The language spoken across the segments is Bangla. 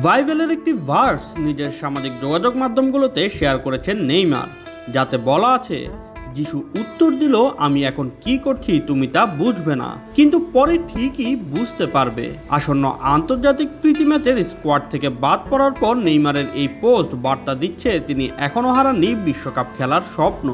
বাইবেলের একটি ভার্স নিজের সামাজিক যোগাযোগ মাধ্যমগুলোতে শেয়ার করেছেন নেইমার, যাতে বলা আছে, যিশু উত্তর দিল, আমি এখন কি করছি তুমি তা বুঝবে না, কিন্তু পরে ঠিকই বুঝতে পারবে। আসন্ন আন্তর্জাতিক প্রীতি ম্যাচের স্কোয়াড থেকে বাদ পড়ার পর নেইমারের এই পোস্ট বার্তা দিচ্ছে তিনি এখনও হারাননি বিশ্বকাপ খেলার স্বপ্ন।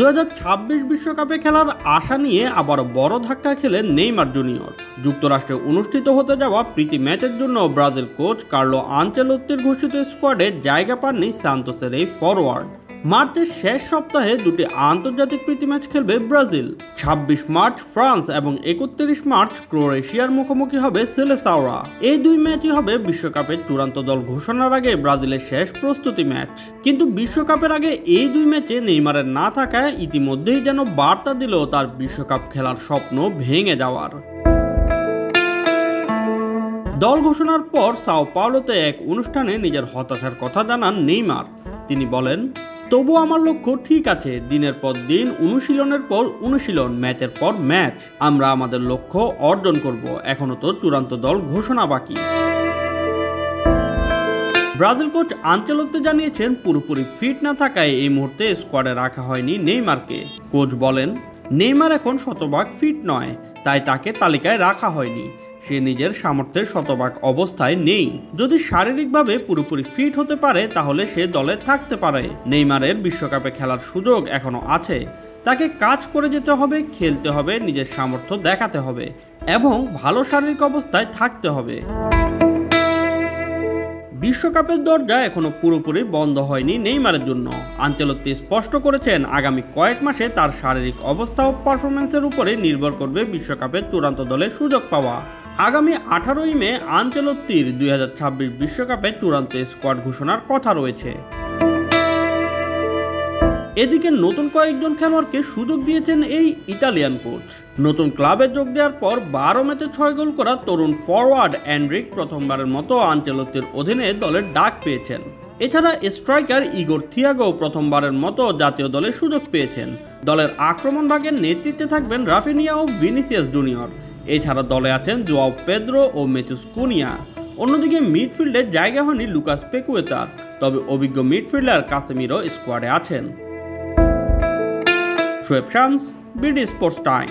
2026 বিশ্বকাপে খেলার আশা নিয়ে আবার বড় ধাক্কা খেলেন নেইমার জুনিয়র। যুক্তরাষ্ট্রে অনুষ্ঠিত হতে যাওয়া প্রীতি ম্যাচের জন্য ব্রাজিল কোচ কার্লো আনচেলোত্তির ঘোষিত স্কোয়াডে জায়গা পাননি সান্তোসের এই ফরওয়ার্ড। মার্চের শেষ সপ্তাহে দুটি আন্তর্জাতিক প্রীতি ম্যাচ খেলবে ব্রাজিল। 26 মার্চ ফ্রান্স এবং 31 মার্চ ক্রোয়েশিয়ার মুখোমুখি হবে সেলেসাওরা। এই দুই ম্যাচই হবে বিশ্বকাপের চূড়ান্ত দল ঘোষণার আগে ব্রাজিলের শেষ প্রস্তুতি ম্যাচ। কিন্তু বিশ্বকাপের আগে এই দুই ম্যাচে নেইমারের না থাকায় ইতিমধ্যেই যেন বার্তা দিল তার বিশ্বকাপ খেলার স্বপ্ন ভেঙে যাওয়ার। দল ঘোষণার পর সাও পাওলোতে এক অনুষ্ঠানে নিজের হতাশার কথা জানান নেইমার। তিনি বলেন, তবু আমার লক্ষ্য ঠিক আছে, দিনের পর দিন অনুশীলনের পর অনুশীলন, ম্যাচের পর ম্যাচ আমরা আমাদের লক্ষ্য অর্জন করব, এখনো তো চূড়ান্ত দল ঘোষণা বাকি। ব্রাজিল কোচ আনচেলোত্তি জানিয়েছেন পুরোপুরি ফিট না থাকায় এই মুহূর্তে স্কোয়াডে রাখা হয়নি নেইমারকে। কোচ বলেন, নেইমার এখন শতভাগ ফিট নয়, তাই তাকে তালিকায় রাখা হয়নি। সে নিজের সামর্থ্যের শতভাগ অবস্থায় নেই। যদি শারীরিকভাবে পুরোপুরি ফিট হতে পারে তাহলে সে দলে থাকতে পারে। নেইমারের বিশ্বকাপে খেলার সুযোগ এখনো আছে। তাকে কাজ করে যেতে হবে, খেলতে হবে, নিজের সামর্থ্য দেখাতে হবে এবং ভালো শারীরিক অবস্থায় থাকতে হবে। বিশ্বকাপের দরজা এখনো পুরোপুরি বন্ধ হয়নি নেইমারের জন্য। আনচেলোত্তি স্পষ্ট করেছেন, আগামী কয়েক মাসে তার শারীরিক অবস্থা ও পারফরমেন্সের উপরে নির্ভর করবে বিশ্বকাপের চূড়ান্ত দলে সুযোগ পাওয়া। আগামী 18 মে আনচেলোত্তির 2026 বিশ্বকাপে চূড়ান্ত স্কোয়াড ঘোষণার কথা রয়েছে। এদিকে নতুন কয়েকজন খেলোয়াড়কে সুযোগ দিয়েছেন এই ইতালিয়ান কোচ। নতুন ক্লাবে যোগ দেওয়ার পর 12 ম্যাচে 6 গোল করা তরুণ ফরওয়ার্ড এন্ড্রিক প্রথমবারের মতো আনচেলোত্তির অধীনে দলের ডাক পেয়েছেন। এছাড়া স্ট্রাইকার ইগোর থিয়াগো প্রথমবারের মতো জাতীয় দলে সুযোগ পেয়েছেন। দলের আক্রমণ ভাগের নেতৃত্বে থাকবেন রাফিনিয়া ও ভিনিসিয়াস জুনিয়র। এছাড়া দলে আছেন জোয়াও পেদ্রো ও মেথুস কুনিয়া। অন্যদিকে মিডফিল্ডে জায়গা হয়নি লুকাস পেকুয়েতার, তবে অভিজ্ঞ মিডফিল্ডার কাসেমিরো স্কোয়াডে আছেন। Shoaib Shams, BD sports time.